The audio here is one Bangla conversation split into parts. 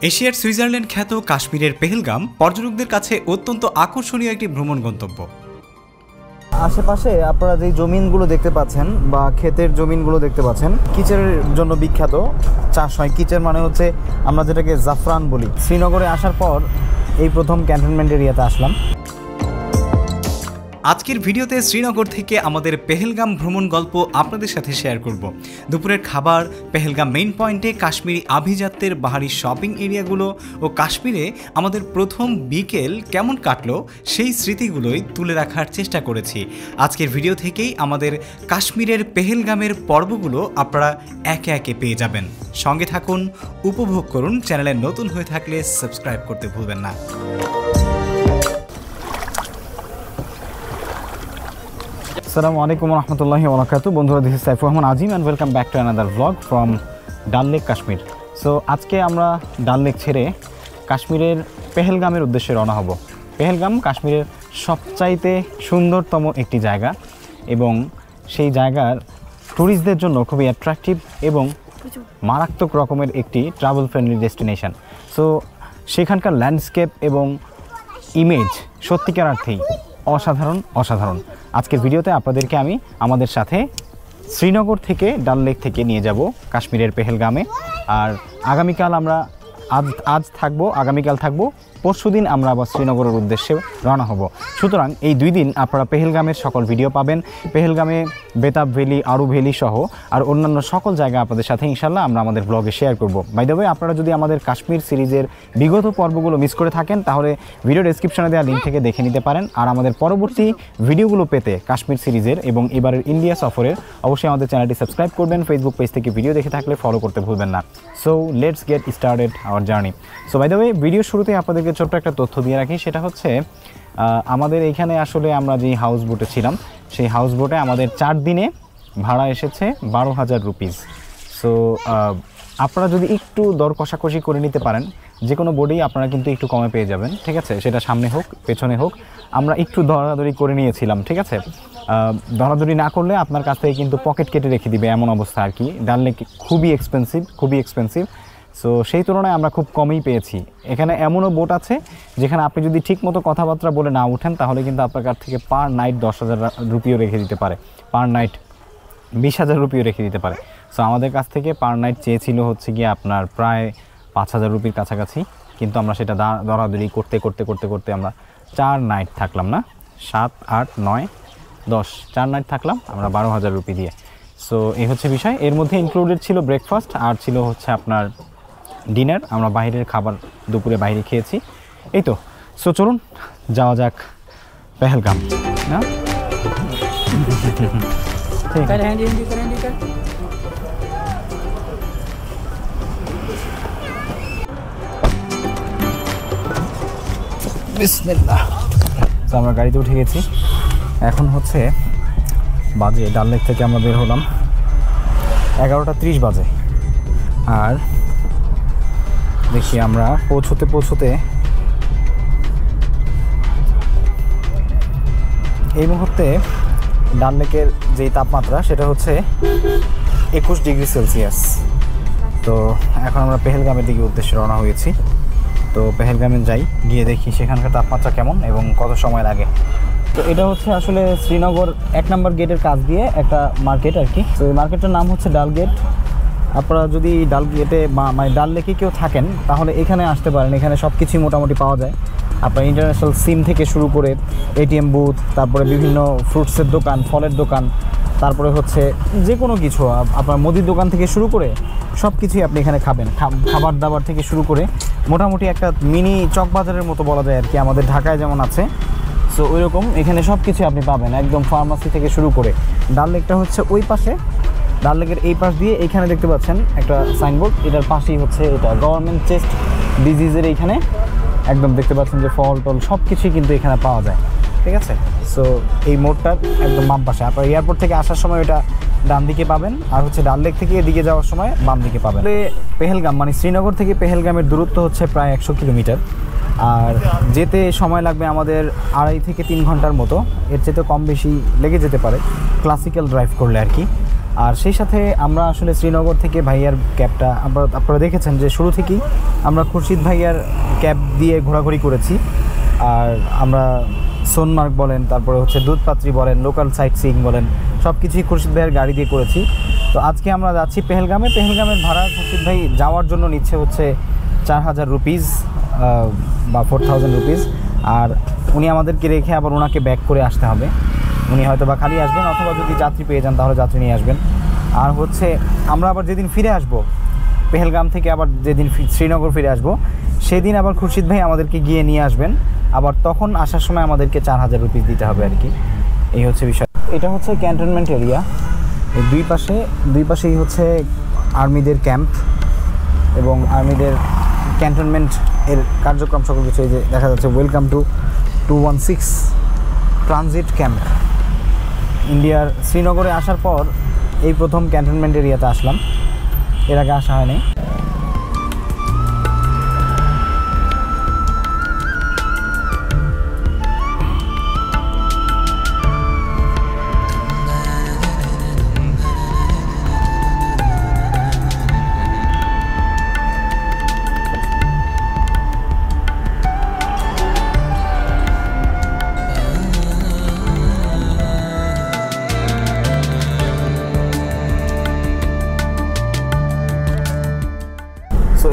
এশিয়ার সুইজারল্যান্ড খ্যাত কাশ্মীরের পেহেলগাম পর্যটকদের কাছে অত্যন্ত আকর্ষণীয় একটি ভ্রমণ গন্তব্য। আশেপাশে আপনারা যে জমিনগুলো দেখতে পাচ্ছেন বা ক্ষেতের জমিনগুলো দেখতে পাচ্ছেন কিচেরের জন্য বিখ্যাত। চাষ হয় কিচের মানে হচ্ছে আমরা যেটাকে জাফরান বলি। শ্রীনগরে আসার পর এই প্রথম ক্যান্টনমেন্ট এরিয়াতে আসলাম। আজকের ভিডিওতে শ্রীনগর থেকে আমাদের পেহেলগাম ভ্রমণ গল্প আপনাদের সাথে শেয়ার করব। দুপুরের খাবার, পেহেলগাম মেইন পয়েন্টে কাশ্মীরি আভিজাত্যের বাহারি শপিং এরিয়াগুলো ও কাশ্মীরে আমাদের প্রথম বিকেল কেমন কাটলো সেই স্মৃতিগুলোই তুলে রাখার চেষ্টা করেছি। আজকের ভিডিও থেকেই আমাদের কাশ্মীরের পেহেলগামের পর্বগুলো আপনারা একে একে পেয়ে যাবেন। সঙ্গে থাকুন, উপভোগ করুন। চ্যানেলে নতুন হয়ে থাকলে সাবস্ক্রাইব করতে ভুলবেন না। আসসালামু আলাইকুম রহমতুল্লাহি ওয়া বারাকাতুহু। বন্ধুরা, this is Saifur Rahman Azim and welcome back to another vlog from ডাল লেক কাশ্মীর। সো আজকে আমরা ডাল লেক ছেড়ে কাশ্মীরের পেহেলগামের উদ্দেশ্যে রওনা হব। পেহেলগাম কাশ্মীরের সবচাইতে সুন্দরতম একটি জায়গা এবং সেই জায়গার ট্যুরিস্টদের জন্য খুবই অ্যাট্রাকটিভ এবং মারাত্মক রকমের একটি ট্রাভেল ফ্রেন্ডলি ডেস্টিনেশন। সো সেখানকার ল্যান্ডস্কেপ এবং ইমেজ সত্যিকার অর্থেই অসাধারণ। আজকের ভিডিওতে আপনাদেরকে আমি আমাদের সাথে শ্রীনগর থেকে ডাল লেক থেকে নিয়ে যাব কাশ্মীরের পেহেলগামে। আর আগামীকাল আমরা আজ থাকবো, আগামীকাল থাকবো, পরশুদিন আমরা আবার শ্রীনগরের উদ্দেশ্যে রওনা হব। সুতরাং এই 2 দিন আপনারা পেহেলগামের সকল ভিডিও পাবেন। পেহেলগামে বেতাব ভ্যালি, আরু ভ্যালি সহ আর অন্যান্য সকল জায়গা আপনাদের সাথে ইনশাল্লাহ আমরা আমাদের ব্লগে শেয়ার করব। বাই দ্য ওয়ে, আপনারা যদি আমাদের কাশ্মীর সিরিজের বিগত পর্বগুলো মিস করে থাকেন তাহলে ভিডিও ডেসক্রিপশনে দেওয়া লিঙ্ক থেকে দেখে নিতে পারেন। আর আমাদের পরবর্তী ভিডিওগুলো পেতে কাশ্মীর সিরিজের এবং এবারের ইন্ডিয়া সফরের অবশ্যই আমাদের চ্যানেলটি সাবস্ক্রাইব করবেন। ফেসবুক পেজ থেকে ভিডিও দেখে থাকলে ফলো করতে ভুলবেন না। So let's get started our journey. So by the way, video শুরুতে আপনাদেরকে ছোট্ট একটা তথ্য দিয়ে রাখি। সেটা হচ্ছে আমাদের এইখানে আসলে আমরা যে হাউস বোটে ছিলাম সেই হাউস বোটে আমাদের 4 দিনে ভাড়া এসেছে 12,000 রুপিস। সো আপনারা যদি একটু দর কষাকষি করে নিতে পারেন, যে কোনো বোর্ডেই আপনারা কিন্তু একটু কমে পেয়ে যাবেন, ঠিক আছে? সেটা সামনে হোক পেছনে হোক। আমরা একটু দরাদরি করে নিয়েছিলাম, ঠিক আছে? দরাদরি না করলে আপনার কাছ থেকে কিন্তু পকেট কেটে রেখে দিবে, এমন অবস্থা আর কি। ডাল লেক খুবই এক্সপেন্সিভ। সো সেই তুলনায় আমরা খুব কমই পেয়েছি। এখানে এমনও বোট আছে যেখানে আপনি যদি ঠিকমতো কথাবার্তা বলে না উঠেন তাহলে কিন্তু আপনার কাছ থেকে পার নাইট 10,000 রুপিও রেখে দিতে পারে, পার নাইট 20,000 রুপিও রেখে দিতে পারে। সো আমাদের কাছ থেকে পার নাইট চেয়েছিল হচ্ছে গিয়ে আপনার প্রায় 5,000 রুপির কাছাকাছি, কিন্তু আমরা সেটা দরাদরি করতে আমরা 4 নাইট থাকলাম, না 7, 8, 9, 10 4 নাইট থাকলাম আমরা 12,000 রুপি দিয়ে। সো এই হচ্ছে বিষয়। এর মধ্যে ইনক্লুডেড ছিল ব্রেকফাস্ট আর ছিল হচ্ছে আপনার ডিনার। আমরা বাইরের খাবার দুপুরে বাইরে খেয়েছি, এই তো। সো চলুন যাওয়া যাক পেহেলগাম। না বিসমিল্লাহ। তো আমরা গাড়িতে উঠে গেছি। এখন হচ্ছে বাজে, ডাল লেক থেকে আমরা বের হলাম 11টা 30 বাজে। আর দেখি আমরা পৌঁছতে এই মুহূর্তে ডাল লেকের যেই তাপমাত্রা সেটা হচ্ছে 21 ডিগ্রি সেলসিয়াস। তো এখন আমরা পেহেলগামের দিকে উদ্দেশ্যে রওনা হয়েছি। তো পেহেলগামে যাই, গিয়ে দেখি সেখানকার তাপমাত্রা কেমন এবং কত সময় লাগে। তো এটা হচ্ছে আসলে শ্রীনগর 1 নম্বর গেটের কাছ দিয়ে একটা মার্কেট আর কি। তো এই মার্কেটটার নাম হচ্ছে ডাল গেট। আপনারা যদি ডাল গেটে মানে ডাল লেকে কেউ থাকেন তাহলে এখানে আসতে পারেন। এখানে সব কিছুই মোটামুটি পাওয়া যায়। আপনার ইন্টারন্যাশনাল সিম থেকে শুরু করে এটিএম বুথ, তারপরে বিভিন্ন ফ্রুটসের দোকান, ফলের দোকান, তারপরে হচ্ছে যে কোনো কিছু আপনার মুদির দোকান থেকে শুরু করে সব কিছুই আপনি এখানে খাবেন। খাবার দাবার থেকে শুরু করে মোটামুটি একটা মিনি চকবাজারের মতো বলা যায় আর কি, আমাদের ঢাকায় যেমন আছে। সো ওই রকম এখানে সব কিছু আপনি পাবেন, একদম ফার্মাসি থেকে শুরু করে। ডাল লেকটা হচ্ছে ওই পাশে, ডাল লেকের এই পাশ দিয়ে এইখানে দেখতে পাচ্ছেন একটা সাইনবোর্ড, এটার পাশেই হচ্ছে এটা গভর্নমেন্ট চেস্ট ডিজিজের এইখানে একদম দেখতে পাচ্ছেন যে ফল টল সব কিছুই কিন্তু এখানে পাওয়া যায়, ঠিক আছে? সো এই মোড়টার একদম বাম পাশে। আপনার এয়ারপোর্ট থেকে আসার সময় এটা ডান দিকে পাবেন, আর হচ্ছে ডাল লেক থেকে এদিকে যাওয়ার সময় বাম দিকে পাবেন। পেহেলগাম মানে শ্রীনগর থেকে পেহেলগামের দূরত্ব হচ্ছে প্রায় 100 কিলোমিটার। আর যেতে সময় লাগবে আমাদের 2.5 থেকে 3 ঘন্টার মতো, এর চেয়ে কম বেশি লেগে যেতে পারে ক্লাসিক্যাল ড্রাইভ করলে আর কি। আর সেই সাথে আমরা আসলে শ্রীনগর থেকে ভাইয়ার ক্যাবটা আপনারা দেখেছেন যে শুরু থেকেই আমরা খুরশিদ ভাইয়ার ক্যাব দিয়ে ঘোরাঘুরি করেছি। আর আমরা সোনমার্গ বলেন, তারপরে হচ্ছে দুধপাত্রি বলেন, লোকাল সাইট সিইং বলেন, সব কিছুই খুরশিদ ভাইয়ের গাড়ি দিয়ে করেছি। তো আজকে আমরা যাচ্ছি পেহেলগামে। পেহেলগামের ভাড়া খুরশিদ ভাই যাওয়ার জন্য নিচ্ছে হচ্ছে 4000 রুপিস বা 4000 রুপিস। আর উনি আমাদেরকে রেখে আবার ওনাকে ব্যাক করে আসতে হবে। উনি হয়তো বা খালি আসবেন, অথবা যদি যাত্রী পেয়ে যান তাহলে যাত্রী নিয়ে আসবেন। আর হচ্ছে আমরা আবার যেদিন ফিরে আসব পেহেলগাম থেকে, আবার যেদিন শ্রীনগর ফিরে আসব সেদিন আবার খুরশিদ ভাই আমাদেরকে গিয়ে নিয়ে আসবেন। আবার তখন আসার সময় আমাদেরকে 4000 রুপিস দিতে হবে আর কি। এই হচ্ছে বিষয়। এটা হচ্ছে ক্যান্টনমেন্ট এরিয়া। এই দুই পাশেই হচ্ছে আর্মিদের ক্যাম্প এবং আর্মিদের ক্যান্টনমেন্ট এর কার্যক্রম সকল কিছু। এই যে দেখা যাচ্ছে ওয়েলকাম টু 216 ট্রানজিট ক্যাম্প। ইন্ডিয়ার শ্রীনগরে আসার পর এই প্রথম ক্যান্টনমেন্ট এরিয়াতে আসলাম, এর আগে আসা হয়নি।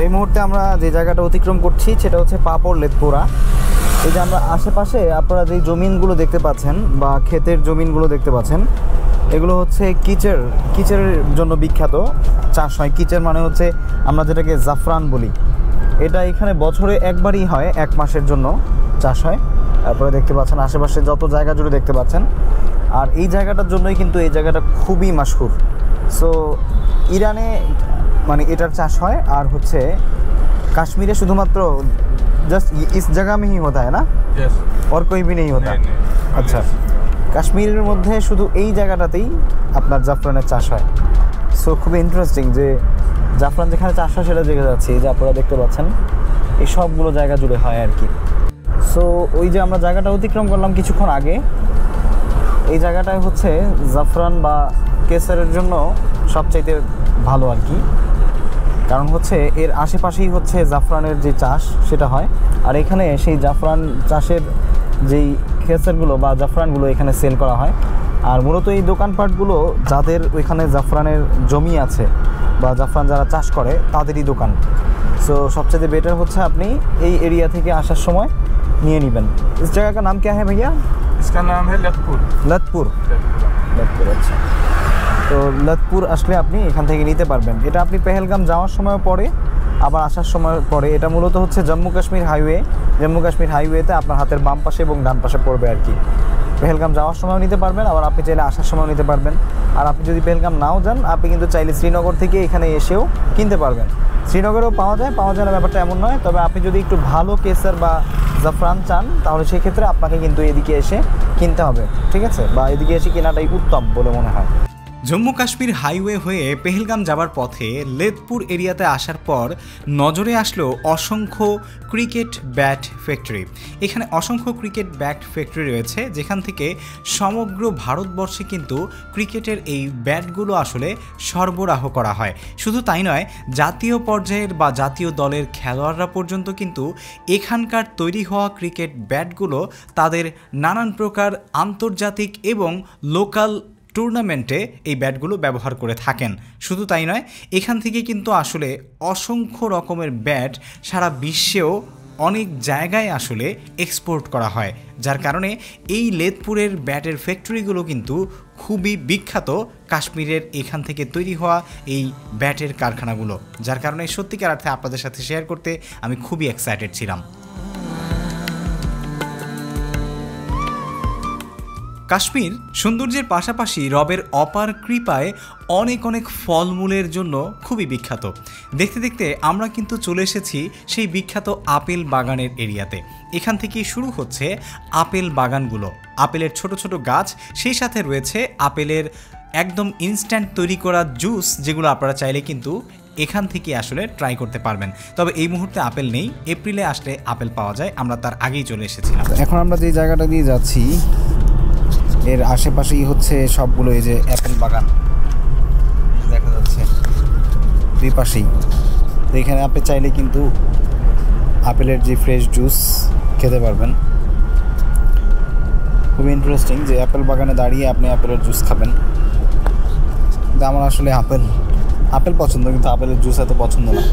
এই মুহূর্তে আমরা যে জায়গাটা অতিক্রম করছি সেটা হচ্ছে পাপড় লেতপুরা। এই যে আমরা আশেপাশে আপনারা যে জমিনগুলো দেখতে পাচ্ছেন বা ক্ষেতের জমিনগুলো দেখতে পাচ্ছেন, এগুলো হচ্ছে কিচের জন্য বিখ্যাত চাষ হয়। কিচের মানে হচ্ছে আমরা যেটাকে জাফরান বলি। এটা এখানে বছরে একবারই হয়, 1 মাসের জন্য চাষ হয়। তারপরে দেখতে পাচ্ছেন আশেপাশে যত জায়গা জুড়ে দেখতে পাচ্ছেন। আর এই জায়গাটার জন্যই কিন্তু এই জায়গাটা খুবই মাশহুর। সো ইরানে মানে এটার চাষ হয়। আর হচ্ছে কাশ্মীরে শুধুমাত্র জাস্ট ইস জায়গা में ही होता है ना? Yes. और कोई भी नहीं होता? नहीं। আচ্ছা, কাশ্মীরের মধ্যে শুধু এই জায়গাটাতেই আপনার জাফরানের চাষ হয়। সো খুবই ইন্টারেস্টিং যে জাফরান যেখানে চাষ হয় সেটা দেখে যাচ্ছি, যে আপনারা দেখতে পাচ্ছেন এই সবগুলো জায়গা জুড়ে হয় আর কি। সো ওই যে আমরা জায়গাটা অতিক্রম করলাম কিছুক্ষণ আগে, এই জায়গাটায় হচ্ছে জাফরান বা কেসারের জন্য সবচাইতে ভালো আর কি। কারণ হচ্ছে এর আশেপাশেই হচ্ছে জাফরানের যে চাষ সেটা হয়। আর এখানে সেই জাফরান চাষের যেই কেসারগুলো বা জাফরানগুলো এখানে সেল করা হয়। আর মূলত এই দোকানপাটগুলো যাদের ওইখানে জাফরানের জমি আছে বা জাফরান যারা চাষ করে তাদেরই দোকান। সো সবচেয়ে বেটার হচ্ছে আপনি এই এরিয়া থেকে আসার সময় নিয়ে নেবেন। इस जगह का नाम क्या है भैया? इसका नाम है लतपुर। लतपुर। আচ্ছা, তো লতপুর আসলে আপনি এখান থেকে নিতে পারবেন। এটা আপনি পেহেলগাম যাওয়ার সময় পরে আবার আসার সময় পরে। এটা মূলত হচ্ছে জম্মু কাশ্মীর হাইওয়েতে আপনার হাতের বাম পাশে এবং ডান পাশে পড়বে আর কি। পেহেলগাম যাওয়ার সময়ও নিতে পারবেন, আবার আপনি চাইলে আসার সময়ও নিতে পারবেন। আর আপনি যদি পেহেলগাম নাও যান, আপনি কিন্তু চাইলে শ্রীনগর থেকে এখানে এসেও কিনতে পারবেন। শ্রীনগরেও পাওয়া যায় না ব্যাপারটা এমন নয়। তবে আপনি যদি একটু ভালো কেসার বা জাফরান চান তাহলে সেক্ষেত্রে আপনাকে কিন্তু এদিকে এসে কিনতে হবে, ঠিক আছে? বা এদিকে এসে কেনাটাই উত্তম বলে মনে হয়। জম্মু কাশ্মীর হাইওয়ে হয়ে পেহেলগাম যাবার পথে লেতপুর এরিয়াতে আসার পর নজরে আসলো অসংখ্য ক্রিকেট ব্যাট ফ্যাক্টরি। এখানে অসংখ্য ক্রিকেট ব্যাট ফ্যাক্টরি রয়েছে, যেখান থেকে সমগ্র ভারতবর্ষে কিন্তু ক্রিকেটের এই ব্যাটগুলো আসলে সরবরাহ করা হয়। শুধু তাই নয়, জাতীয় পর্যায়ের বা জাতীয় দলের খেলোয়াড়রা পর্যন্ত কিন্তু এখানকার তৈরি হওয়া ক্রিকেট ব্যাটগুলো তাদের নানান প্রকার আন্তর্জাতিক এবং লোকাল টুর্নামেন্টে এই ব্যাটগুলো ব্যবহার করে থাকেন। শুধু তাই নয়, এখান থেকে কিন্তু আসলে অসংখ্য রকমের ব্যাট সারা বিশ্বেও অনেক জায়গায় আসলে এক্সপোর্ট করা হয়, যার কারণে এই লেতপুরের ব্যাটের ফ্যাক্টরিগুলো কিন্তু খুবই বিখ্যাত। কাশ্মীরের এখান থেকে তৈরি হওয়া এই ব্যাটের কারখানাগুলো, যার কারণে সত্যিকার অর্থে আপনাদের সাথে শেয়ার করতে আমি খুবই এক্সাইটেড ছিলাম। কাশ্মীর সৌন্দর্যের পাশাপাশি রবের অপার কৃপায় অনেক ফলমূলের জন্য খুবই বিখ্যাত। দেখতে দেখতে আমরা কিন্তু চলে এসেছি সেই বিখ্যাত আপেল বাগানের এরিয়াতে। এখান থেকেই শুরু হচ্ছে আপেল বাগানগুলো, আপেলের ছোট ছোট গাছ, সেই সাথে রয়েছে আপেলের একদম ইনস্ট্যান্ট তৈরি করা জুস, যেগুলো আপনারা চাইলে কিন্তু এখান থেকে আসলে ট্রাই করতে পারবেন। তবে এই মুহূর্তে আপেল নেই, এপ্রিলে আসলে আপেল পাওয়া যায়, আমরা তার আগেই চলে এসেছিলাম। এখন আমরা যে জায়গাটা দিয়ে যাচ্ছি এর আশেপাশেই হচ্ছে সবগুলো এই যে অ্যাপেল বাগান। দুই পাশেই। তো এখানে আপনি চাইলে কিন্তু আপেলের যে ফ্রেশ জুস খেতে পারবেন। খুবই ইন্টারেস্টিং যে আপেল বাগানে দাঁড়িয়ে আপনি আপেলের জুস খাবেন। কিন্তু আমার আসলে আপেল পছন্দ, কিন্তু আপেলের জুস এত পছন্দ না।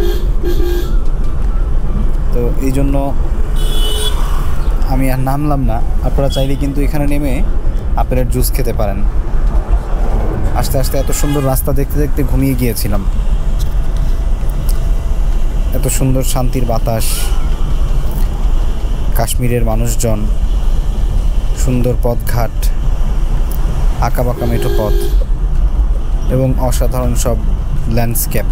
তো এই জন্য আমি আর নামলাম না। আপনারা চাইলে কিন্তু এখানে নেমে আপেলের জুস খেতে পারেন। আস্তে আস্তে এত সুন্দর রাস্তা দেখতে দেখতে ঘুমিয়ে গিয়েছিলাম। এত সুন্দর শান্তির বাতাস, কাশ্মীরের মানুষজন, সুন্দর পথঘাট, আঁকাবাঁকা মেঠো পথ এবং অসাধারণ সব ল্যান্ডস্কেপ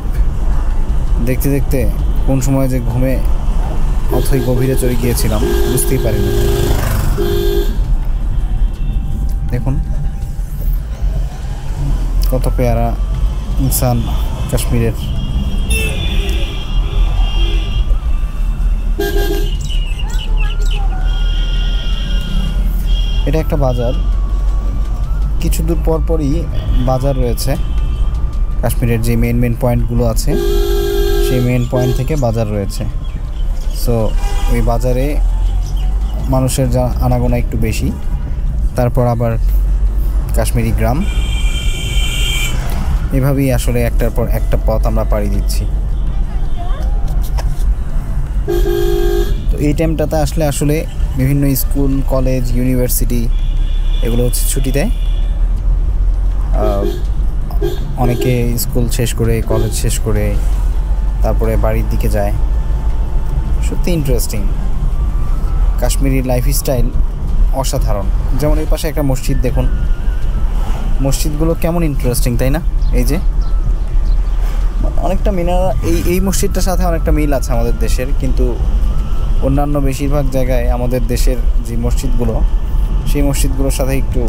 দেখতে দেখতে কোন সময় যে ঘুমে অথই গভীরে চলে গিয়েছিলাম বুঝতেই পারিনি। দেখুন কত পেয়ারা ইনসান কাশ্মীরের। এটা একটা বাজার, কিছু দূর পর পরই বাজার রয়েছে। কাশ্মীরের যে মেন পয়েন্টগুলো আছে সেই মেন পয়েন্ট থেকে বাজার রয়েছে। সো ওই বাজারে মানুষের আনাগোনা একটু বেশি। তারপর আবার কাশ্মীরি গ্রাম, এভাবেই আসলে একটার পর একটা পথ আমরা পাড়ি দিচ্ছি। তো এই টাইমটাতে আসলে বিভিন্ন স্কুল, কলেজ, ইউনিভার্সিটি এগুলো হচ্ছে ছুটি দেয়। অনেকে স্কুল শেষ করে, কলেজ শেষ করে তারপরে বাড়ির দিকে যায়। সত্যি ইন্টারেস্টিং। কাশ্মীরি লাইফস্টাইল অসাধারণ। যেমন এই পাশে একটা মসজিদ দেখুন, মসজিদগুলো কেমন ইন্টারেস্টিং, তাই না? এই যে অনেকটা মিনারা, এই মসজিদটার সাথে অনেকটা মিল আছে আমাদের দেশের, কিন্তু অন্যান্য বেশিরভাগ জায়গায় আমাদের দেশের যে মসজিদগুলো সেই মসজিদগুলোর সাথে একটু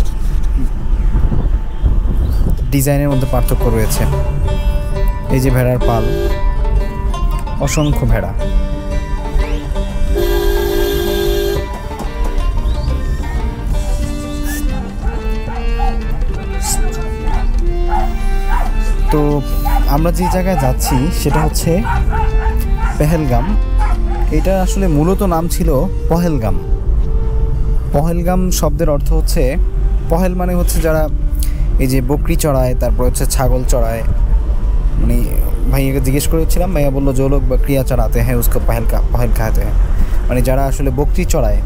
ডিজাইনের মধ্যে পার্থক্য রয়েছে। এই যে ভেড়ার পাল, অসংখ্য ভেড়া। তো আমরা যে জায়গায় যাচ্ছি সেটা হচ্ছে পেহেলগাম। এটা আসলে মূলত নাম ছিল পহেলগাম। পহেলগাম শব্দের অর্থ হচ্ছে, পহেল মানে হচ্ছে যারা এই যে বকরি চড়ায়, তারপর হচ্ছে ছাগল চড়ায়। মানে ভাইয়াকে জিজ্ঞেস করেছিলাম, ভাইয়া বললো যে লোক বকরিয়া চড়াতে হ্যাঁ উসকো পহেল খাতে হ্যাঁ। মানে যারা আসলে বকরি চড়ায়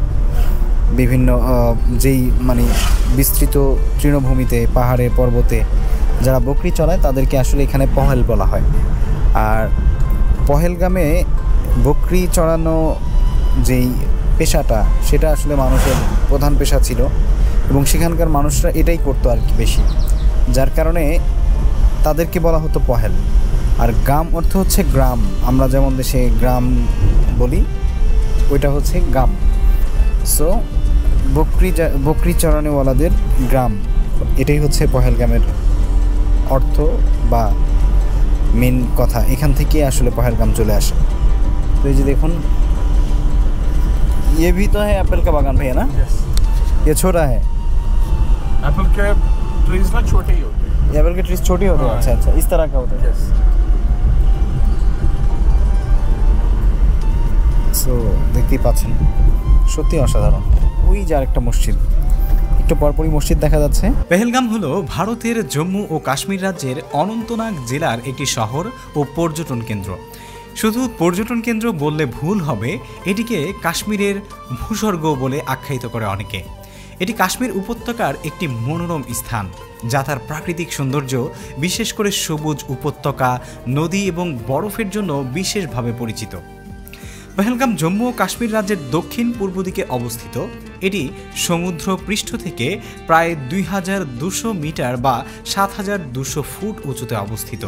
বিভিন্ন যেই মানে বিস্তৃত তৃণভূমিতে, পাহাড়ে, পর্বতে যারা বকরি চড়ায় তাদেরকে আসলে এখানে পহেল বলা হয়। আর পহেলগামে বকরি চড়ানো যেই পেশাটা সেটা আসলে মানুষের প্রধান পেশা ছিল এবং সেখানকার মানুষরা এটাই করতো আর কি বেশি, যার কারণে তাদেরকে বলা হতো পহেল। আর গাম অর্থ হচ্ছে গ্রাম, আমরা যেমন দেশে গ্রাম বলি ওইটা হচ্ছে গাম। সো বকরি চড়ানোওয়ালাদের গ্রাম, এটাই হচ্ছে পহেলগামের অর্থ বা মেন কথা। এখান থেকে আসলে পহেলগাম চলে আসে। तो ये देखो, ये भी तो है एप्पल का बागान भैया ना? Yes. ये छोटा है। एप्पल के ट्रीज ना छोटे ही होते हैं। एप्पल के ट्रीज छोटे होते हैं? अच्छा अच्छा, इस तरह का होता है। Yes. সো দেখতেই পাচ্ছেন সত্যি অসাধারণ। ওই যে আরেকটা মসজিদ, একটু পরপরই মসজিদ দেখা যাচ্ছে। পেহেলগাম হলো ভারতের জম্মু ও কাশ্মীর রাজ্যের অনন্তনাগ জেলার একটি শহর ও পর্যটন কেন্দ্র। শুধু পর্যটন কেন্দ্র বললে ভুল হবে, এটিকে কাশ্মীরের ভূস্বর্গ বলে আখ্যায়িত করে অনেকে। এটি কাশ্মীর উপত্যকার একটি মনোরম স্থান, যা তার প্রাকৃতিক সৌন্দর্য, বিশেষ করে সবুজ উপত্যকা, নদী এবং বরফের জন্য বিশেষভাবে পরিচিত। পেহেলগাম জম্মু ও কাশ্মীর রাজ্যের দক্ষিণ পূর্ব দিকে অবস্থিত। এটি সমুদ্র পৃষ্ঠ থেকে প্রায় 2200 মিটার বা 7200 ফুট উঁচুতে অবস্থিত।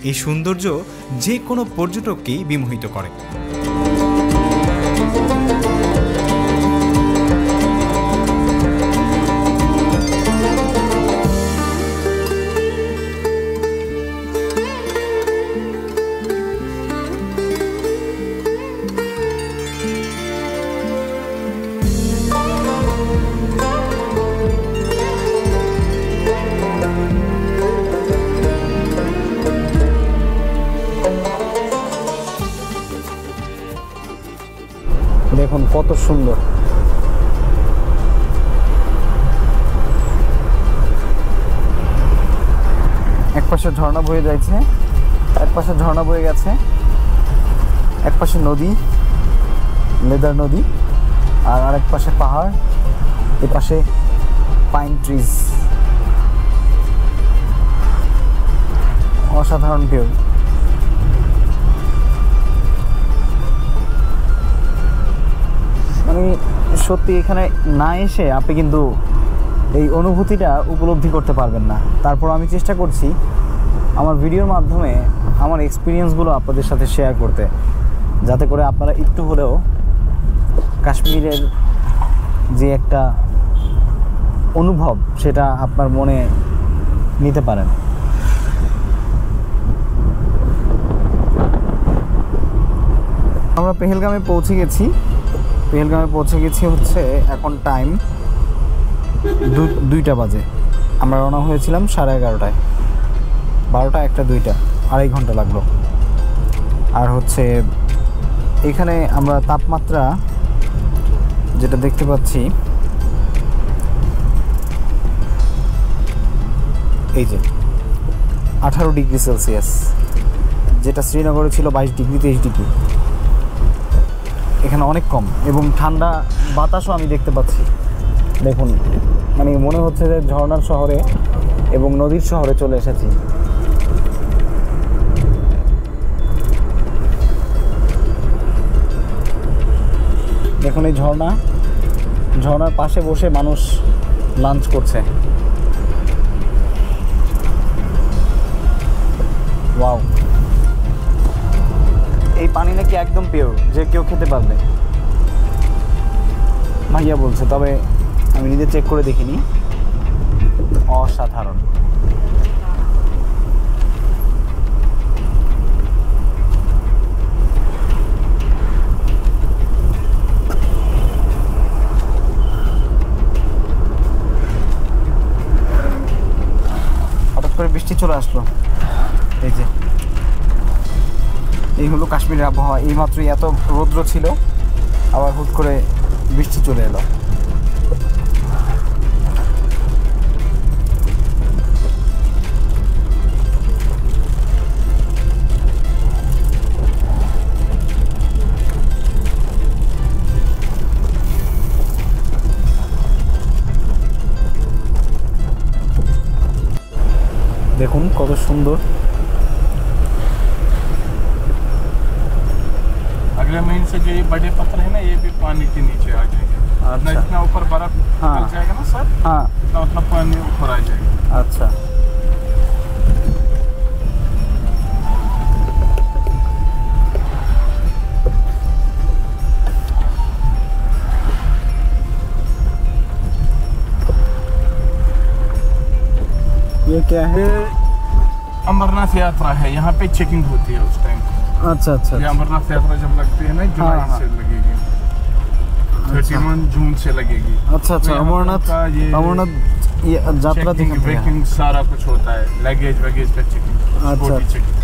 এই সৌন্দর্য যে কোনো পর্যটককেই বিমোহিত করে। দেখুন কত সুন্দর। এক পাশে ঝর্ণা বয়ে যাচ্ছে, এক পাশে ঝর্ণা বয়ে গেছে, এক পাশে নদী, লেদার নদী, আর আরেক পাশে পাহাড়, এ পাশে পাইন ট্রিজ। অসাধারণ ভিউ। মানে সত্যি এখানে না এসে আপনি কিন্তু এই অনুভূতিটা উপলব্ধি করতে পারবেন না। তারপর আমি চেষ্টা করছি আমার ভিডিওর মাধ্যমে আমার এক্সপিরিয়েন্সগুলো আপনাদের সাথে শেয়ার করতে, যাতে করে আপনারা একটু হলেও কাশ্মীরের যে একটা অনুভব সেটা আপনার মনে নিতে পারেন। আমরা পেহেলগামে পৌঁছে গেছি। পেহেলগামে পৌঁছে গেছি হচ্ছে এখন টাইম 2টা বাজে। আমরা রওনা হয়েছিলাম 11:30টায়, 12টা, 1টা, 2টা, 2.5 ঘন্টা লাগলো। আর হচ্ছে এখানে আমরা তাপমাত্রা যেটা দেখতে পাচ্ছি, এই যে 18 ডিগ্রি সেলসিয়াস, যেটা শ্রীনগরে ছিল 22 ডিগ্রি 23 ডিগ্রি। এখানে অনেক কম এবং ঠান্ডা বাতাসও আমি দেখতে পাচ্ছি। দেখুন, মানে মনে হচ্ছে যে ঝর্ণার শহরে এবং নদীর শহরে চলে এসেছি। দেখুন এই ঝর্ণার পাশে বসে মানুষ লাঞ্চ করছে। ওয়াও, এই পানি নাকি একদম পিওর, যে কেউ খেতে পারবে ভাইয়া বলছে, তবে আমি নিজে চেক করে দেখিনি। অসাধারণ। হঠাৎ করে বৃষ্টি চলে আসলো। এই যে এই হলো কাশ্মীরের আবহাওয়া। এইমাত্রই এত রৌদ্র ছিল, আবার হুট করে বৃষ্টি চলে এলো। দেখুন কত সুন্দর। अगले महीने से जो ये बड़े पत्थर है ना, ये भी पानी के नीचे आ जाएंगे। अच्छा। जितना ऊपर बर्फ निकल जाएगा ना सर, हाँ, उतना पानी ऊपर आ जाएगा। अच्छा। ये क्या है? अमरनाथ यात्रा है, यहाँ पे चेकिंग होती है उस टाइम। अच्छा अच्छा। ये अमरनाथ यात्रा जब लगती है ना, जुलाई हाँ। से लगेगी, 31 जून से लगेगी। अच्छा अच्छा। तो यहाँ अमरनाथ का ये अमरनाथ ये यात्रा चेकिंग दिखाते हैं। वेकिंग सारा कुछ होता है, लगेज वगेज का चेकिंग, अच्छा। चेकिंग।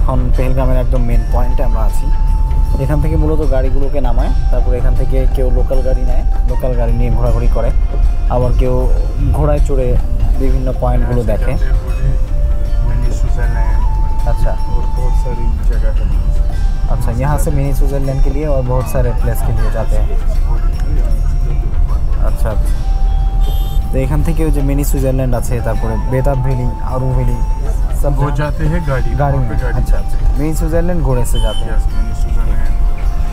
এখন পেহেলগামের একদম মেন পয়েন্টে আমরা আছি। এখান থেকে মূলত গাড়িগুলোকে নামায়, তারপরে এখান থেকে কেউ লোকাল গাড়ি নেয়, লোকাল গাড়ি নিয়ে ঘোরাঘুরি করে, আবার কেউ ঘোড়ায় চড়ে বিভিন্ন পয়েন্টগুলো দেখে। मिनी स्विट्जरलैंड, अच्छा और बहुत सारी जगह है। अच्छा, यहाँ से मिनी स्विट्जरलैंड के लिए और बहुत सारे प्लेस के लिए जाते हैं। আচ্ছা আচ্ছা। তো এখান থেকে ওই যে মিনি সুইজারল্যান্ড আছে, তারপরে বেতাব ভ্যালি, আরু ভ্যালি, सब वो जाते हैं गाड़ी गाड़ी वहाँ में। पे गाड़ी अच्छा अच्छा। मिनी स्विट्जरलैंड घोड़े से जाते हैं। Yes, mini Switzerland,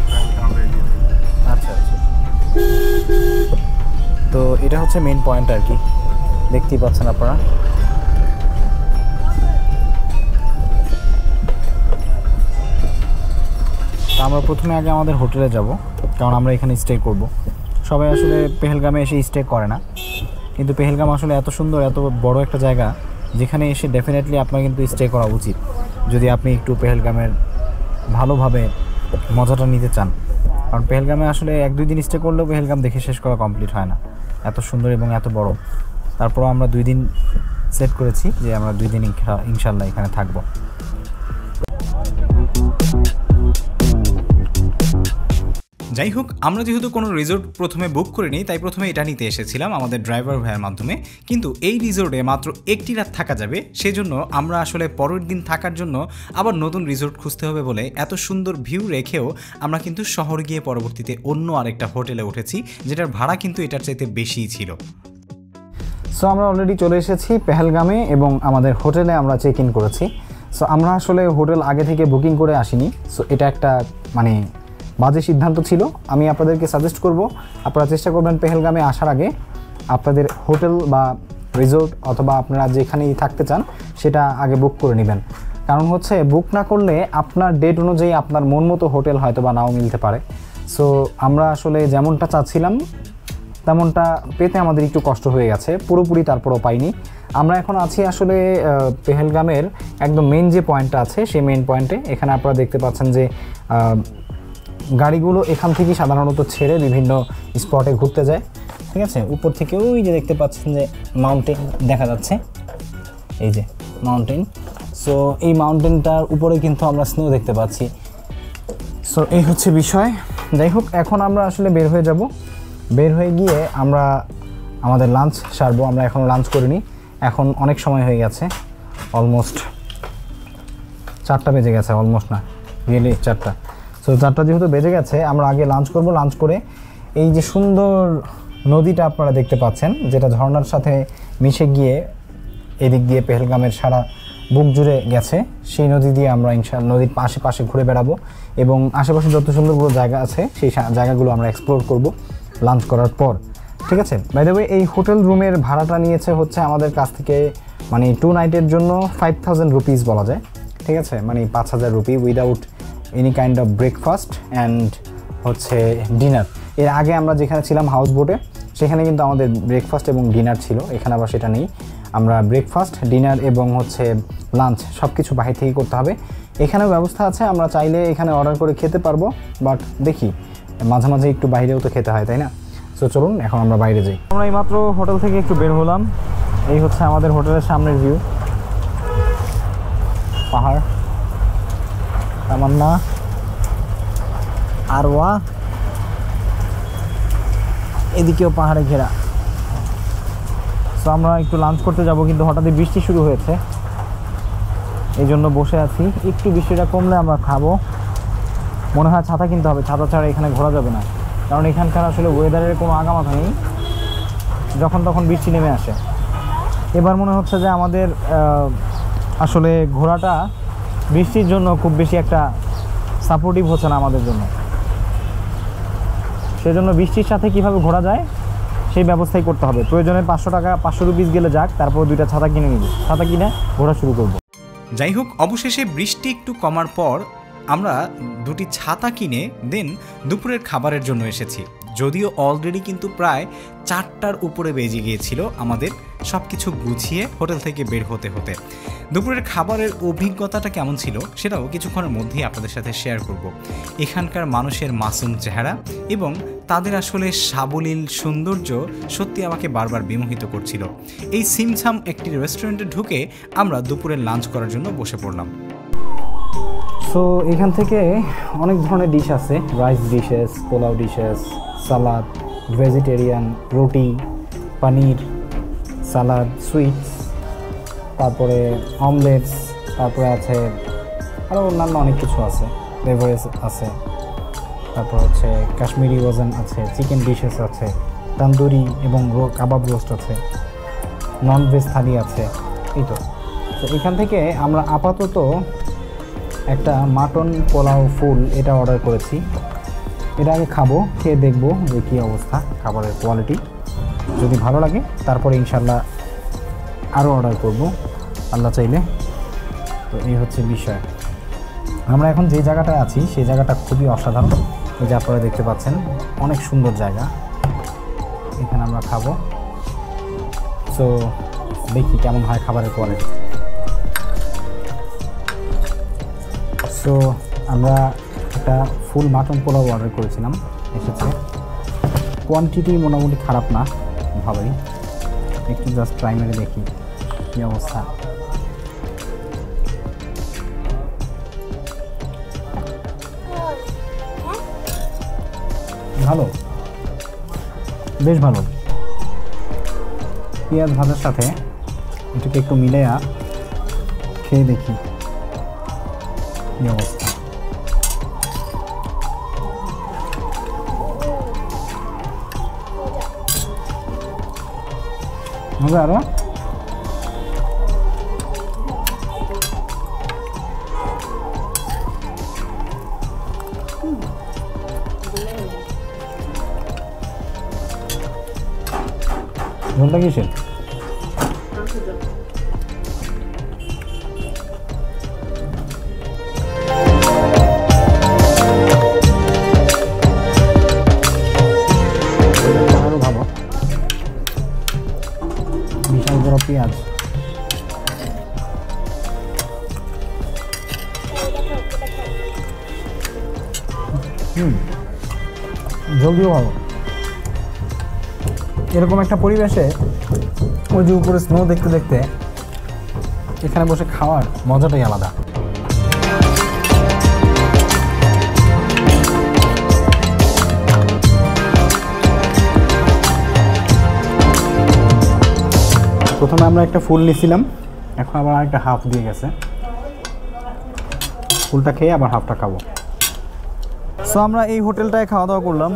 Pahalgam valley. আচ্ছা আচ্ছা। তো এটা হচ্ছে মেন পয়েন্ট আর কি, দেখতেই পাচ্ছেন আপনারা। তো আমরা প্রথমে আগে আমাদের হোটেলে যাব, কারণ আমরা এখানে স্টে করব। সবাই আসলে পেহেলগামে এসে স্টে করে না, কিন্তু পেহেলগাম আসলে এত সুন্দর, এত বড় একটা জায়গা, যেখানে এসে ডেফিনেটলি আপনার কিন্তু স্টে করা উচিত, যদি আপনি একটু পেহেলগামের ভালোভাবে মজাটা নিতে চান। কারণ পেহেলগামে আসলে 1-2 দিন স্টে করলেও পেহেলগাম দেখে শেষ করা কমপ্লিট হয় না, এত সুন্দর এবং এত বড়। তারপরও আমরা 2 দিন সেট করেছি যে আমরা 2 দিন ইনশাল্লাহ এখানে থাকবো। যাই হোক, আমরা যেহেতু কোনো রিসোর্ট প্রথমে বুক করিনি, তাই প্রথমে এটা নিতে এসেছিলাম আমাদের ড্রাইভার ভাইয়ের মাধ্যমে। কিন্তু এই রিসোর্টে মাত্র 1টি রাত থাকা যাবে, সেজন্য আমরা আসলে পরের দিন থাকার জন্য আবার নতুন রিসোর্ট খুঁজতে হবে বলে এত সুন্দর ভিউ রেখেও আমরা কিন্তু শহর গিয়ে পরবর্তীতে অন্য আরেকটা হোটেলে উঠেছি, যেটার ভাড়া কিন্তু এটার চাইতে বেশিই ছিল। সো আমরা অলরেডি চলে এসেছি পেহেলগামে এবং আমাদের হোটেলে আমরা চেক ইন করেছি। সো আমরা আসলে হোটেল আগে থেকে বুকিং করে আসিনি। সো এটা একটা মানে বাজে সিদ্ধান্ত ছিল। আমি আপনাদেরকে সাজেস্ট করব, আপনারা চেষ্টা করবেন পেহেলগামে আসার আগে আপনাদের হোটেল বা রিসোর্ট অথবা আপনারা যেখানেই থাকতে চান সেটা আগে বুক করে নেবেন। কারণ হচ্ছে বুক না করলে আপনার ডেট অনুযায়ী আপনার মন মতো হোটেল হয়তো বা নাও মিলতে পারে। সো আমরা আসলে যেমনটা চাচ্ছিলাম তেমনটা পেতে আমাদের একটু কষ্ট হয়ে গেছে, পুরোপুরি তারপরও পাইনি। আমরা এখন আছি আসলে পেহেলগামের একদম মেন যে পয়েন্টটা আছে সেই মেন পয়েন্টে। এখানে আপনারা দেখতে পাচ্ছেন যে গাড়িগুলো এখান থেকে সাধারণত ছেড়ে বিভিন্ন স্পটে ঘুরতে যায়, ঠিক আছে। উপর থেকে ওই যে দেখতে পাচ্ছেন যে মাউন্টেন দেখা যাচ্ছে, এই যে মাউন্টেন। সো এই মাউন্টেনটার উপরে কিন্তু আমরা স্নো দেখতে পাচ্ছি। সো এই হচ্ছে বিষয়। যাই হোক, এখন আমরা আসলে বের হয়ে যাব। বের হয়ে গিয়ে আমরা আমাদের লাঞ্চ সারবো। আমরা এখনও লাঞ্চ করিনি, এখন অনেক সময় হয়ে গেছে, অলমোস্ট 4টা বেজে গেছে, অলমোস্ট না রিয়েলি 4টা। সো 4টা যেহেতু বেজে গেছে, আমরা আগে লাঞ্চ করব। লাঞ্চ করে এই যে সুন্দর নদীটা আপনারা দেখতে পাচ্ছেন, যেটা ঝর্ণার সাথে মিশে গিয়ে এদিক দিয়ে পেহেলগামের সারা বুক জুড়ে গেছে, সেই নদী দিয়ে আমরা ইনশাআল্লাহ নদীর পাশে ঘুরে বেড়াবো এবং আশেপাশে যত সুন্দরগুলো জায়গা আছে সেই জায়গাগুলো আমরা এক্সপ্লোর করব লাঞ্চ করার পর, ঠিক আছে। বাই দ্য ওয়ে, এই হোটেল রুমের ভাড়াটা নিয়েছে হচ্ছে আমাদের কাছ থেকে মানে 2 নাইটের জন্য 5000 রুপিস বলা যায়, ঠিক আছে, মানে 5000 rupee without any kind of breakfast and হচ্ছে ডিনার। এর আগে আমরা যেখানে ছিলাম হাউস বোটে, সেখানে কিন্তু আমাদের ব্রেকফাস্ট এবং ডিনার ছিল, এখানে আবার সেটা নেই। আমরা ব্রেকফাস্ট, ডিনার এবং হচ্ছে লাঞ্চ সব কিছু বাহির থেকে করতে হবে। এখানেও ব্যবস্থা আছে, আমরা চাইলে এখানে অর্ডার করে খেতে পারবো, বাট দেখি মাঝে মাঝে একটু বাইরেও তো খেতে হয়, তাই না। সো চলুন এখন আমরা বাইরে যাই। আমরা এইমাত্র হোটেল থেকে একটু বের হলাম, এই হচ্ছে আমাদের হোটেলের সামনের ভিউ, পাহাড়, তামান্না, আরওয়া, এদিকেও পাহাড়ে ঘেরা। সো আমরা একটু লাঞ্চ করতে যাব, কিন্তু হঠাৎই বৃষ্টি শুরু হয়েছে, এই জন্য বসে আছি। একটু বৃষ্টিটা কমলে আমরা খাবো। মনে হয় ছাতা কিনতে হবে, ছাতা ছাড়া এখানে ঘোরা যাবে না, কারণ এখানকার আসলে ওয়েদারের কোনো আগামাথা নেই, যখন তখন বৃষ্টি নেমে আসে। এবার মনে হচ্ছে যে আমাদের আসলে ঘোরাটা বৃষ্টির জন্য খুব বেশি একটা সাপোর্টিভ হচ্ছে না আমাদের জন্য। সেজন্য বৃষ্টির সাথে কিভাবে ঘোরা যায় সেই ব্যবস্থাই করতে হবে। প্রয়োজনে 500 রুপিস গেলে যাক, তারপর 2টা ছাতা কিনে নিব, ছাতা কিনে ঘোরা শুরু করব। যাই হোক, অবশেষে বৃষ্টি একটু কমার পর আমরা 2টি ছাতা কিনে দেন দুপুরের খাবারের জন্য এসেছি। যদিও অলরেডি কিন্তু প্রায় 4টার উপরে বেজে গিয়েছিল আমাদের সব কিছু গুছিয়ে হোটেল থেকে বের হতে হতে। দুপুরের খাবারের অভিজ্ঞতাটা কেমন ছিল সেটাও কিছুক্ষণের মধ্যেই আপনাদের সাথে শেয়ার করব। এখানকার মানুষের মাসুম চেহারা এবং তাদের আসলে সাবলীল সৌন্দর্য সত্যি আমাকে বারবার বিমোহিত করছিল। এই সিমসাম একটি রেস্টুরেন্টে ঢুকে আমরা দুপুরের লাঞ্চ করার জন্য বসে পড়লাম। সো এখান থেকে অনেক ধরনের ডিশ আছে, রাইস ডিশেস, পোলাও ডিশেস, সালাদ, ভেজিটেরিয়ান, রুটি, পনির, সালাদ, সুইটস, তারপরে অমলেটস, তারপরে আছে আরও অন্যান্য অনেক কিছু আছে, বেভারেজ আছে, তারপর হচ্ছে কাশ্মীরি ওয়াজান আছে, চিকেন ডিশেস আছে, তান্দুরি এবং কাবাব রোস্ট আছে, নন ভেজ থালি আছে। এই তো এখান থেকে আমরা আপাতত একটা মাটন পোলাও ফুল এটা অর্ডার করেছি। এটা আগে খাবো, খেয়ে দেখবো যে কী অবস্থা খাবারের কোয়ালিটি। যদি ভালো লাগে তারপরে ইনশাল্লাহ আরও অর্ডার করব আল্লাহ চাইলে। তো এই হচ্ছে বিষয়। আমরা এখন যে জায়গাটায় আছি সেই জায়গাটা খুবই অসাধারণ, এই যে আপনারা দেখতে পাচ্ছেন অনেক সুন্দর জায়গা, এখানে আমরা খাবো। সো দেখি কেমন হয় খাবারের কোয়ালিটি। সো আমরা একটা ফুল মাটন পোলাও অর্ডার করেছিলাম, এসেছে। কোয়ান্টিটি মোটামুটি খারাপ না, ভালোই। একটু জাস্ট ট্রাই মেরে দেখি কী অবস্থা। ভালো, বেশ ভালো। পেঁয়াজ ভাজার সাথে এটাকে একটু মিলাইয়া খেয়ে দেখি কী অবস্থা। মজা আরো ঝোলটা কিসের? আরো ভালো, বিশাল বড় পেঁয়াজ। জলদিও ভালো। এরকম একটা পরিবেশে ওই যে উপরে স্নো দেখতে দেখতে এখানে বসে খাওয়ার মজাটাই আলাদা। প্রথমে আমরা একটা ফুল নিয়েছিলাম, এখন আবার একটা হাফ দিয়ে গেছে। ফুলটা খেয়ে আবার হাফটা খাবো। সো আমরা এই হোটেলটায় খাওয়া দাওয়া করলাম।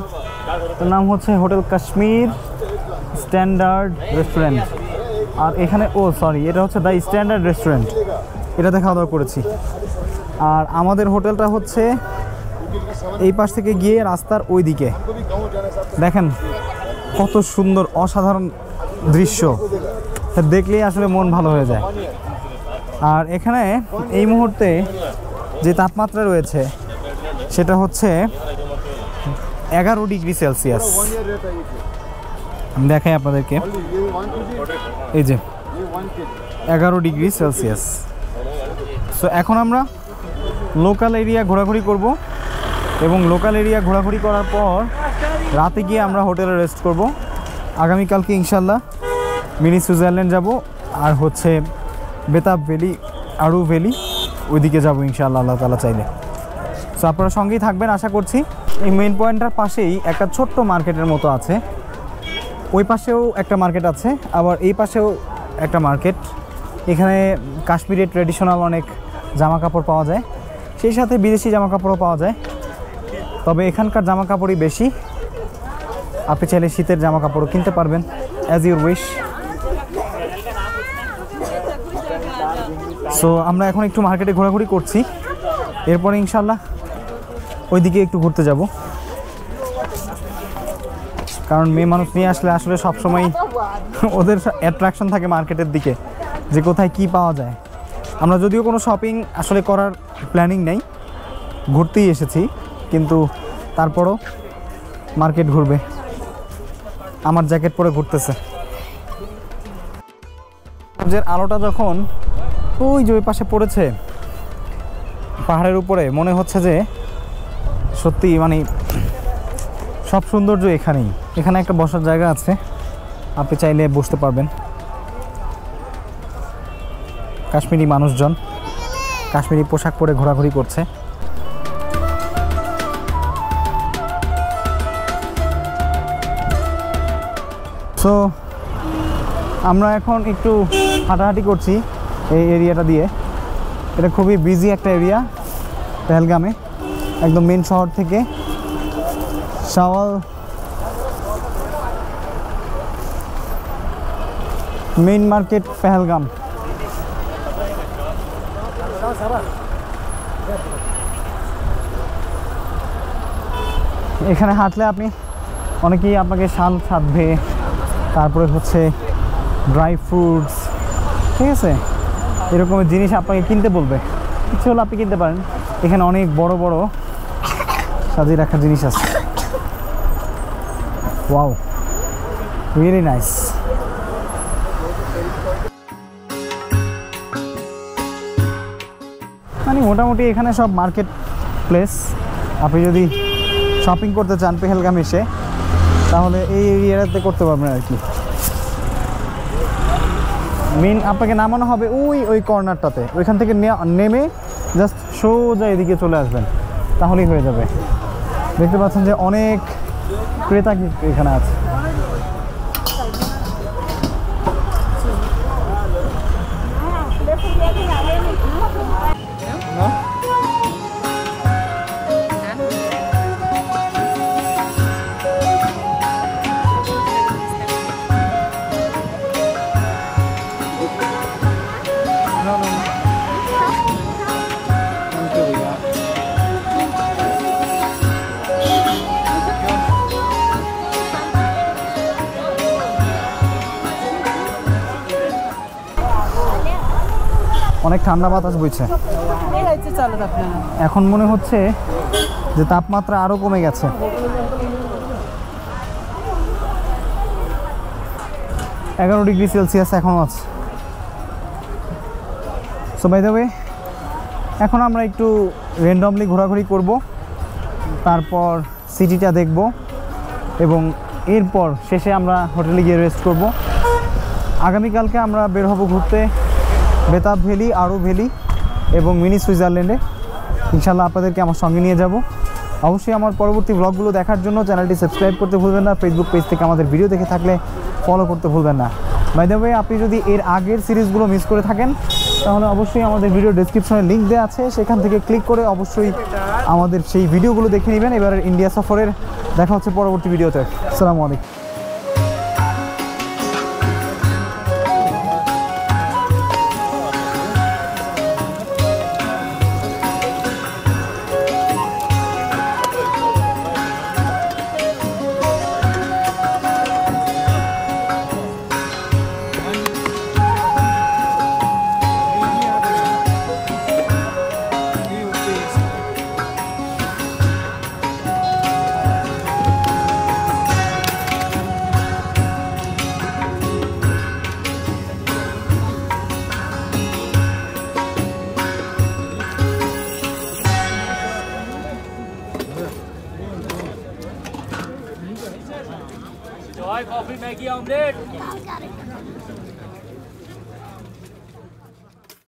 এর নাম হচ্ছে হোটেল কাশ্মীর স্ট্যান্ডার্ড রেস্টুরেন্ট। আর এখানে এটা হচ্ছে দ্য স্ট্যান্ডার্ড রেস্টুরেন্ট, এটাতে খাওয়া দাওয়া করেছি। আর আমাদের হোটেলটা হচ্ছে এই পাশ থেকে গিয়ে রাস্তার ওই দিকে। দেখেন কত সুন্দর, অসাধারণ দৃশ্য, দেখলেই আসলে মন ভালো হয়ে যায়। আর এখানে এই মুহূর্তে যে তাপমাত্রা রয়েছে সেটা হচ্ছে 11 ডিগ্রি সেলসিয়াস। আমি দেখাই আপনাদেরকে, এই যে 11 ডিগ্রি সেলসিয়াস। সো এখন আমরা লোকাল এরিয়া ঘোরাঘুরি করব, এবং লোকাল এরিয়া ঘোরাঘুরি করার পর রাতে গিয়ে আমরা হোটেলে রেস্ট করব। আগামীকালকে ইনশাল্লাহ মিনি সুইজারল্যান্ড যাব, আর হচ্ছে বেতাব ভ্যালি, আরু ভ্যালি, ওইদিকে যাব ইনশাআল্লাহ, আল্লাহ তাআলা চাইলে। সো আপনারা সঙ্গেই থাকবেন আশা করছি। এই মেইন পয়েন্টটার পাশেই একটা ছোট্ট মার্কেটের মতো আছে, ওই পাশেও একটা মার্কেট আছে, আবার এই পাশেও একটা মার্কেট। এখানে কাশ্মীরের ট্র্যাডিশনাল অনেক জামা কাপড় পাওয়া যায়, সেই সাথে বিদেশি জামা কাপড়ও পাওয়া যায়। তবে এখানকার জামা কাপড়ই বেশি। আপনি চাইলে শীতের জামা কাপড়ও কিনতে পারবেন, অ্যাজ ইউর উইশ। সো আমরা এখন একটু মার্কেটে ঘোরাঘুরি করছি, এরপরে ইনশাল্লাহ ওইদিকে একটু ঘুরতে যাব। কারণ মেয়ে মানুষ নিয়ে আসলে আসলে সবসময় ওদের অ্যাট্রাকশন থাকে মার্কেটের দিকে, যে কোথায় কি পাওয়া যায়। আমরা যদিও কোনো শপিং আসলে করার প্ল্যানিং নেই, ঘুরতেই এসেছি, কিন্তু তারপরও মার্কেট ঘুরবে। আমার জ্যাকেট পরে ঘুরতেছে। সূর্যের আলোটা যখন ওই যে ওই পাশে পড়েছে পাহাড়ের উপরে, মনে হচ্ছে যে সত্যি মানে সব সৌন্দর্য এখানেই। এখানে একটা বসার জায়গা আছে, আপনি চাইলে বসতে পারবেন। কাশ্মীরি মানুষজন কাশ্মীরি পোশাক পরে ঘোরাঘুরি করছে। সো আমরা এখন একটু হাঁটাহাঁটি করছি এই এরিয়াটা দিয়ে। এটা খুবই বিজি একটা এরিয়া পেহেলগামে, একদম মেন শহর থেকে। শাওয়াল মেইন মার্কেট পেহেলগাম। এখানে হাঁটলে আপনি অনেকেই আপনাকে শাল সাধবে, তারপরে হচ্ছে ড্রাই ফ্রুটস, ঠিক আছে, এরকমের জিনিস আপনাকে কিনতে বলবে। ইচ্ছে হলে আপনি কিনতে পারেন। এখানে অনেক বড় বড় সাজিয়ে রাখার জিনিস আছে। Wow, really nice. মানে মোটামুটি এখানে সব মার্কেট প্লেস, আপনি যদি শপিং করতে চান পেহেলগাম এসে, তাহলে এই এরিয়াতে করতে পারবেন আর কি। মেন আপনাকে নামানো হবে ওই কর্নারটাতে, ওইখান থেকে নেমে জাস্ট সোজা এদিকে চলে আসবেন, তাহলেই হয়ে যাবে। দেখতে পাচ্ছেন যে অনেক ক্রেতা এখানে আছে। অনেক ঠান্ডা বাতাস বইছে। এখন মনে হচ্ছে যে তাপমাত্রা আরো কমে গেছে। -11°C এখনো আছে। সো বাই দ্য ওয়ে, এখন আমরা একটু র্যান্ডমলি ঘোরাঘুরি করব, তারপর সিটিটা দেখব এবং এরপর শেষে আমরা হোটেলে গিয়ে রেস্ট করব। আগামীকালকে আমরা বের হব ঘুরতে বেতাব ভ্যালি, আরও ভ্যালি এবং মিনি সুইজারল্যান্ডে। ইনশাল্লাহ আপনাদেরকে আমার সঙ্গে নিয়ে যাব। অবশ্যই আমার পরবর্তী ব্লগগুলো দেখার জন্য চ্যানেলটি সাবস্ক্রাইব করতে ভুলবেন না। ফেসবুক পেজ থেকে আমাদের ভিডিও দেখে থাকলে ফলো করতে ভুলবেন না। বাই দ্য ওয়ে, আপনি যদি এর আগের সিরিজগুলো মিস করে থাকেন, তাহলে অবশ্যই আমাদের ভিডিও ডেসক্রিপশনে লিঙ্ক দেওয়া আছে, সেখান থেকে ক্লিক করে অবশ্যই আমাদের সেই ভিডিওগুলো দেখে নেবেন। এবারের ইন্ডিয়া সফরের দেখা হচ্ছে পরবর্তী ভিডিওতে। আসসালামু আলাইকুম। Joy, coffee, Maggie, omelette.